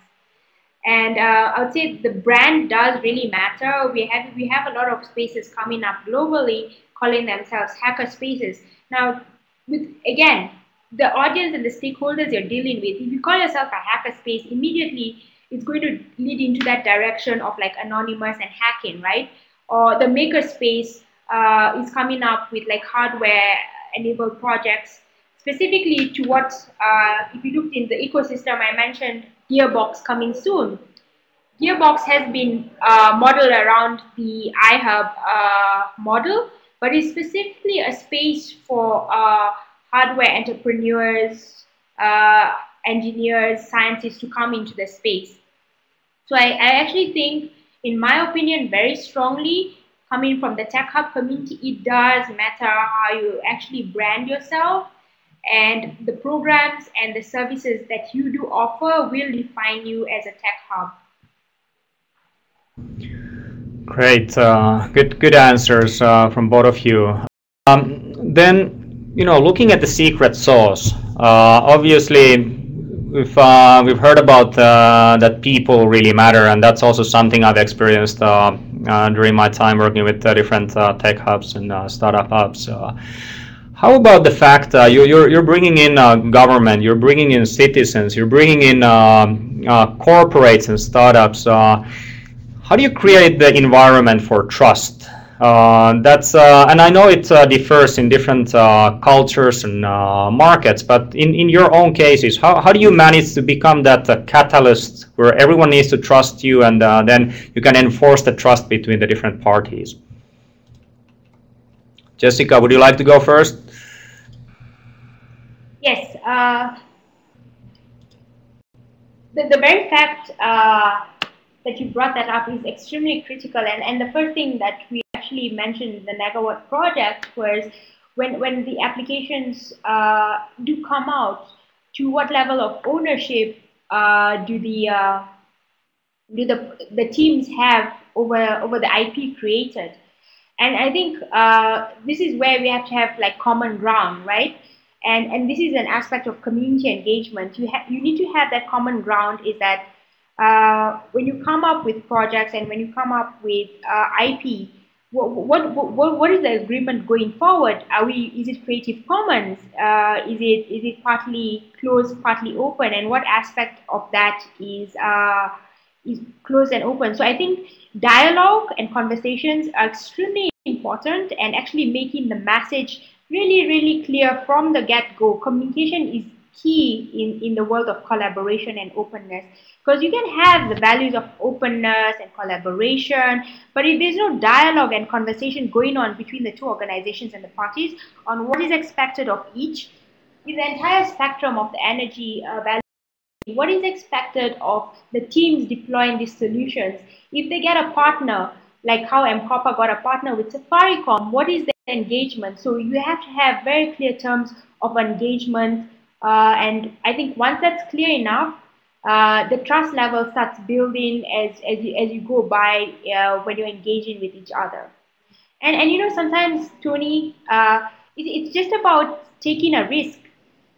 And I would say the brand does really matter. We have a lot of spaces coming up globally calling themselves hacker spaces. Now, with again, the audience and the stakeholders you're dealing with, if you call yourself a hacker space, immediately it's going to lead into that direction of like anonymous and hacking, right? Or the maker space is coming up with like hardware enabled projects, specifically to what, if you looked in the ecosystem, I mentioned Gearbox coming soon. Gearbox has been modeled around the iHub model, but it's specifically a space for hardware entrepreneurs, engineers, scientists to come into the space. So I actually think, in my opinion, very strongly, coming from the Tech Hub community, it does matter how you actually brand yourself, and the programs and the services that you do offer will define you as a tech hub. Great, good answers from both of you. Then, looking at the secret sauce, obviously we've heard about that people really matter, and that's also something I've experienced during my time working with different tech hubs and startup hubs. How about the fact you're bringing in government, you're bringing in citizens, you're bringing in corporates and startups? How do you create the environment for trust? And I know it differs in different cultures and markets, but in your own cases, how do you manage to become that catalyst where everyone needs to trust you, and then you can enforce the trust between the different parties? Jessica, would you like to go first? Yes. The very fact that you brought that up is extremely critical, and the first thing that we actually mentioned in the Megawatt project was when the applications do come out, to what level of ownership do the teams have over the IP created. And I think this is where we have to have like common ground, right? And this is an aspect of community engagement. You need to have that common ground. Is that when you come up with projects and when you come up with IP, what is the agreement going forward? Is it Creative Commons? Is it partly closed, partly open? And what aspect of that is closed and open? So I think dialogue and conversations are extremely important, and actually making the message really, really clear from the get-go. Communication is key in the world of collaboration and openness, because you can have the values of openness and collaboration, but if there's no dialogue and conversation going on between the two organizations and the parties on what is expected of each, in the entire spectrum of the energy value, what is expected of the teams deploying these solutions. If they get a partner, like how M-Copper got a partner with Safaricom, what is the engagement? So you have to have very clear terms of engagement, and I think once that's clear enough, the trust level starts building as you go by when you're engaging with each other. And sometimes, Tony, it's just about taking a risk.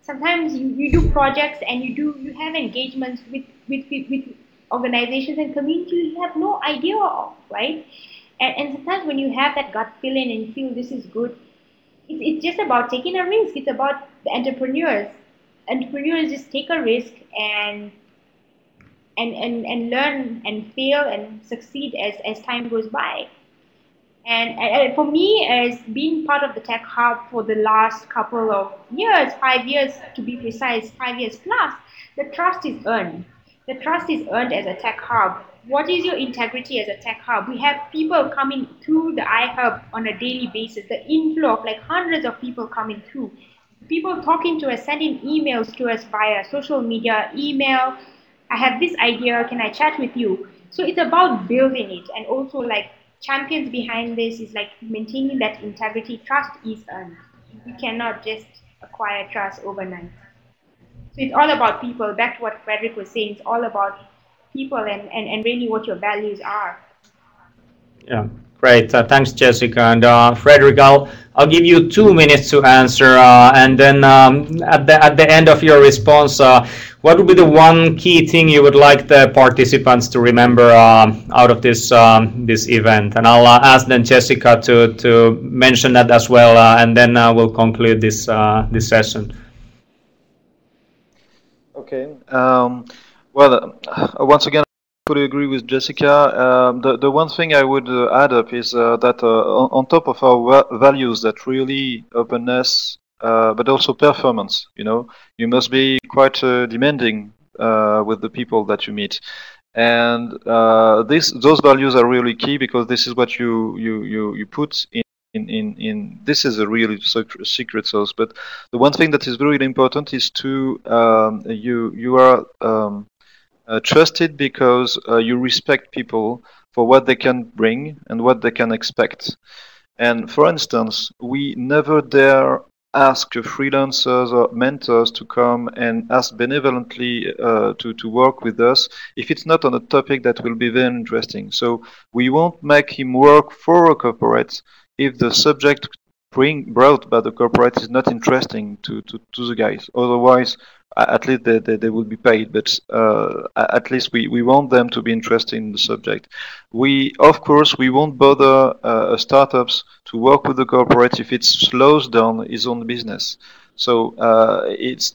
Sometimes you do projects and you have engagements with organizations and communities you have no idea of, right? And sometimes when you have that gut feeling and you feel this is good, it's just about taking a risk. It's about the entrepreneurs. Entrepreneurs just take a risk and learn and fail and succeed as time goes by. And for me, as being part of the Tech Hub for the last couple of years, 5 years to be precise, 5 years plus, the trust is earned. The trust is earned as a Tech Hub. What is your integrity as a Tech Hub? We have people coming through the iHub on a daily basis, the inflow of like hundreds of people coming through. People talking to us, sending emails to us via social media, email. I have this idea, can I chat with you? So it's about building it, and also like champions behind this is like maintaining that integrity. Trust is earned. You cannot just acquire trust overnight. So it's all about people. Back to what Frederick was saying, it's all about people and really what your values are. Yeah, great. Thanks, Jessica. And Frederick, I'll give you 2 minutes to answer, and then at the end of your response, what would be the one key thing you would like the participants to remember out of this event? And I'll ask then Jessica to mention that as well, and then we'll conclude this session. Okay. Well, once again, I fully agree with Jessica. The one thing I would add up is that on top of our values, that really openness, but also performance. You must be quite demanding with the people that you meet, and those values are really key, because this is what you put in this is a really secret sauce. But the one thing that is really important is to you are trusted because you respect people for what they can bring and what they can expect. And for instance, we never dare ask freelancers or mentors to come and ask benevolently to work with us if it's not on a topic that will be very interesting. So we won't make him work for a corporate if the subject brought by the corporate is not interesting to the guys. Otherwise, at least they will be paid, but at least we want them to be interested in the subject. Of course, we won't bother startups to work with the corporate if it slows down his own business. So it's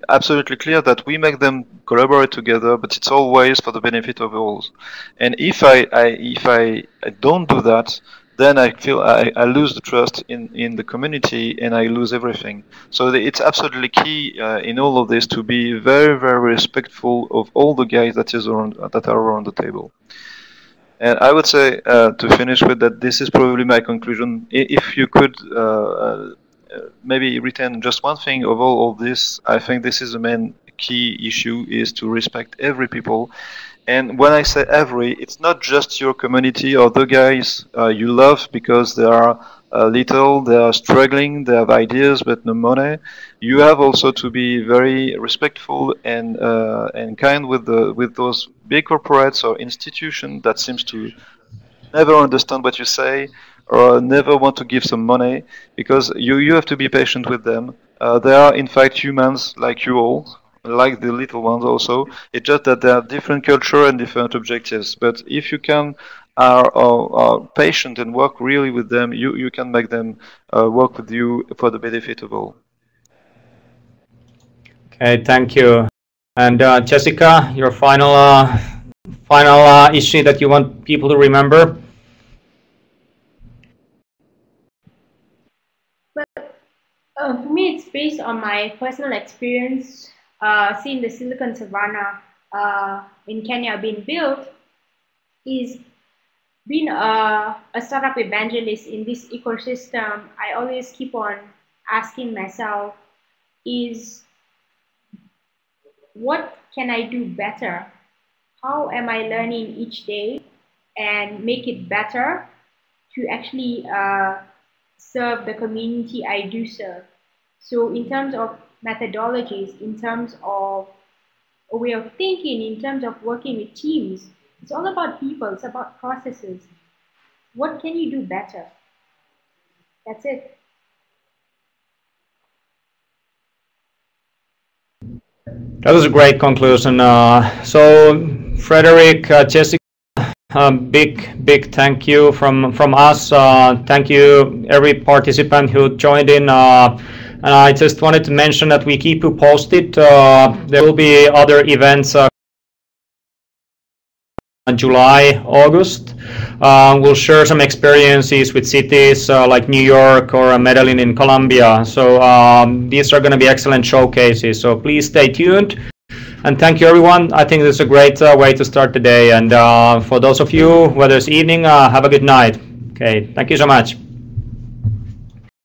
absolutely clear that we make them collaborate together, but it's always for the benefit of all. And if I don't do that, then I feel I lose the trust in the community and I lose everything. So it's absolutely key in all of this to be very, very respectful of all the guys that are around the table. And I would say to finish with that, this is probably my conclusion. If you could maybe retain just one thing of all of this, I think this is the main key issue, is to respect every people. And when I say every, it's not just your community or the guys you love because they are little, they are struggling, they have ideas but no money. You have also to be very respectful and kind with those big corporates or institutions that seems to never understand what you say or never want to give some money, because you have to be patient with them. They are in fact humans like you all, like the little ones also. It's just that they are different culture and different objectives. But if you can are patient and work really with them, you can make them work with you for the benefit of all. Okay, thank you. And Jessica, your final issue that you want people to remember? For me, it's based on my personal experience seeing the Silicon Savannah in Kenya being built. Is being a startup evangelist in this ecosystem, I always keep on asking myself, is what can I do better? How am I learning each day and make it better to actually serve the community I do serve? So in terms of methodologies, in terms of a way of thinking, in terms of working with teams, it's all about people, it's about processes. What can you do better? That's it. That was a great conclusion. So, Frederick, Jessica, big thank you from us. Thank you every participant who joined in. And I just wanted to mention that we keep you posted. There will be other events in July, August. We'll share some experiences with cities like New York or Medellin in Colombia. So these are going to be excellent showcases. So please stay tuned. And thank you, everyone. I think this is a great way to start the day. And for those of you, whether it's evening, have a good night. Okay, thank you so much.